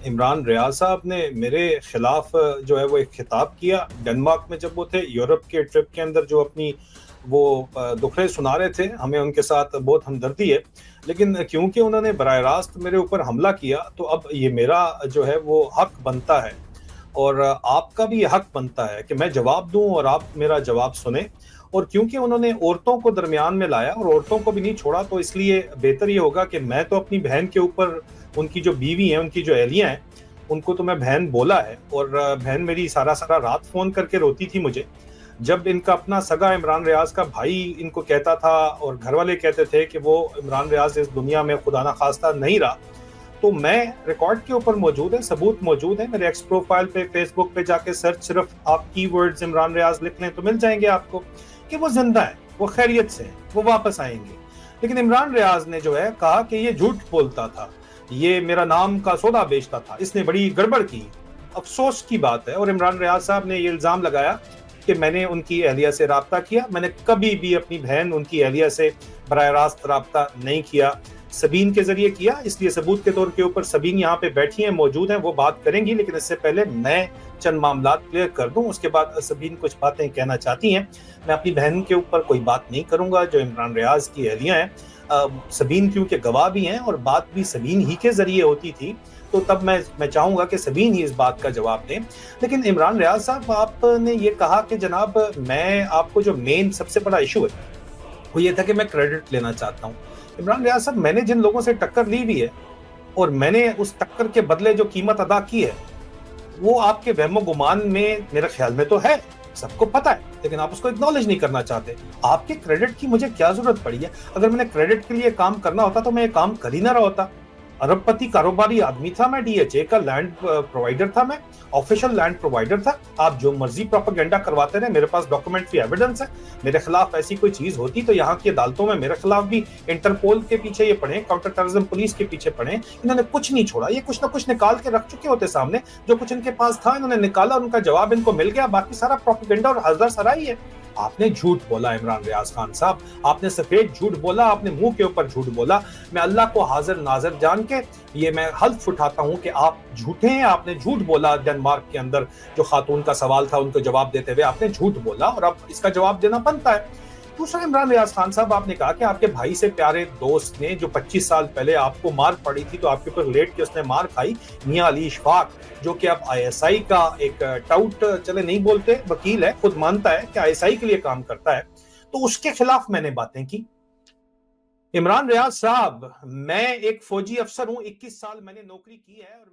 عمران ریاض صاحب نے میرے خلاف جو ہے وہ ایک خطاب کیا ڈنمارک میں، جب وہ تھے یورپ کے ٹرپ کے اندر، جو اپنی وہ دکھڑے سنا رہے تھے. ہمیں ان کے ساتھ بہت ہمدردی ہے، لیکن کیونکہ انہوں نے براہ راست میرے اوپر حملہ کیا تو اب یہ میرا جو ہے وہ حق بنتا ہے، اور آپ کا بھی یہ حق بنتا ہے کہ میں جواب دوں اور آپ میرا جواب سنیں. اور کیونکہ انہوں نے عورتوں کو درمیان میں لایا اور عورتوں کو بھی نہیں چھوڑا، تو اس لیے بہتر یہ ہوگا کہ میں تو اپنی بہن کے اوپر، ان کی جو بیوی ہیں، ان کی جو اہلیہ ہیں، ان کو تو میں بہن بولا ہے. اور بہن میری سارا رات فون کر کے روتی تھی مجھے، جب ان کا اپنا سگا عمران ریاض کا بھائی ان کو کہتا تھا اور گھر والے کہتے تھے کہ وہ عمران ریاض اس دنیا میں خدا نہ خواستہ نہیں رہا. تو میں ریکارڈ کے اوپر موجود ہے، ثبوت موجود ہے میرے ایکس پروفائل پہ، فیس بک پہ جا کے سرچ صرف آپ کی ورڈز عمران ریاض لکھ لیں تو مل جائیں گے آپ کو کہ وہ زندہ ہیں، وہ خیریت سے ہیں، وہ واپس آئیں گے. لیکن عمران ریاض نے جو ہے کہا کہ یہ جھوٹ بولتا تھا، یہ میرا نام کا سودا بیچتا تھا، اس نے بڑی گڑبڑ کی. افسوس کی بات ہے. اور عمران ریاض صاحب نے یہ الزام لگایا کہ میں نے ان کی اہلیہ سے رابطہ کیا. میں نے کبھی بھی اپنی بہن ان کی اہلیہ سے براہ راست رابطہ نہیں کیا، سبین کے ذریعے کیا. اس لیے ثبوت کے طور کے اوپر سبین یہاں پہ بیٹھی ہیں، موجود ہیں، وہ بات کریں گی. لیکن اس سے پہلے میں چند معاملات کلیئر کر دوں، اس کے بعد سبین کچھ باتیں کہنا چاہتی ہیں. میں اپنی بہن کے اوپر کوئی بات نہیں کروں گا جو عمران ریاض کی اہلیہ ہیں. سبین کیونکہ گواہ بھی ہیں اور بات بھی سبین ہی کے ذریعے ہوتی تھی، تو تب میں چاہوں گا کہ سبین ہی اس بات کا جواب دیں. لیکن عمران ریاض صاحب، آپ نے یہ کہا کہ جناب میں آپ کو جو مین سب سے بڑا ایشو ہے وہ یہ تھا کہ میں کریڈٹ لینا چاہتا ہوں. عمران ریاض صاحب، میں نے جن لوگوں سے ٹکر لی بھی ہے اور میں نے اس ٹکر کے بدلے جو قیمت ادا کی ہے، وہ آپ کے وہم و گمان میں میرے خیال میں تو ہے، سب کو پتا ہے، لیکن آپ اس کو اکنالج نہیں کرنا چاہتے. آپ کے کریڈٹ کی مجھے کیا ضرورت پڑی ہے؟ اگر میں نے کریڈٹ کے لیے کام کرنا ہوتا تو میں یہ کام کر ہی نہ رہا ہوتا. ارب پتی کاروباری آدمی تھا میں، ڈی ایچ اے کا لینڈ پرووائڈر تھا، میں آفیشل لینڈ پرووائڈر تھا. آپ جو مرضی پروپیگنڈا کرواتے رہے، میرے پاس ڈاکومنٹری ایویڈنس ہے. میرے خلاف ایسی کوئی چیز ہوتی تو یہاں کی عدالتوں میں میرے خلاف بھی انٹرپول کے پیچھے یہ پڑھیں، کاؤنٹر ٹیررزم پولیس کے پیچھے پڑھیں. انہوں نے کچھ نہیں چھوڑا، یہ کچھ نہ کچھ نکال کے رکھ چکے ہوتے سامنے. جو کچھ ان کے پاس تھا انہوں نے نکالا، ان کا جواب ان کو مل گیا، باقی سارا پروپیگنڈا اور حضر سرائی ہے. آپ نے جھوٹ بولا عمران ریاض خان صاحب، آپ نے سفید جھوٹ بولا، آپ نے منہ کے اوپر جھوٹ بولا. میں اللہ کو حاضر ناظر جان کے یہ میں حلف اٹھاتا ہوں کہ آپ جھوٹے ہیں. آپ نے جھوٹ بولا ڈنمارک کے اندر، جو خاتون کا سوال تھا ان کو جواب دیتے ہوئے آپ نے جھوٹ بولا، اور اب اس کا جواب دینا بنتا ہے. دوسرا، عمران ریاض خان صاحب، آپ نے کہا کہ آپ کے بھائی سے پیارے دوست نے جو 25 سال پہلے آپ کو مار پڑی تھی تو آپ کے اوپر لیٹ کے اس نے مار کھائی، میاں علی اشفاق، جو کہ اب آئی ایس آئی کا ایک ٹاؤٹ، چلے نہیں بولتے، وکیل ہے، خود مانتا ہے کہ آئی ایس آئی کے لیے کام کرتا ہے، تو اس کے خلاف میں نے باتیں کی. عمران ریاض صاحب، میں ایک فوجی افسر ہوں، 21 سال میں نے نوکری کی ہے. اور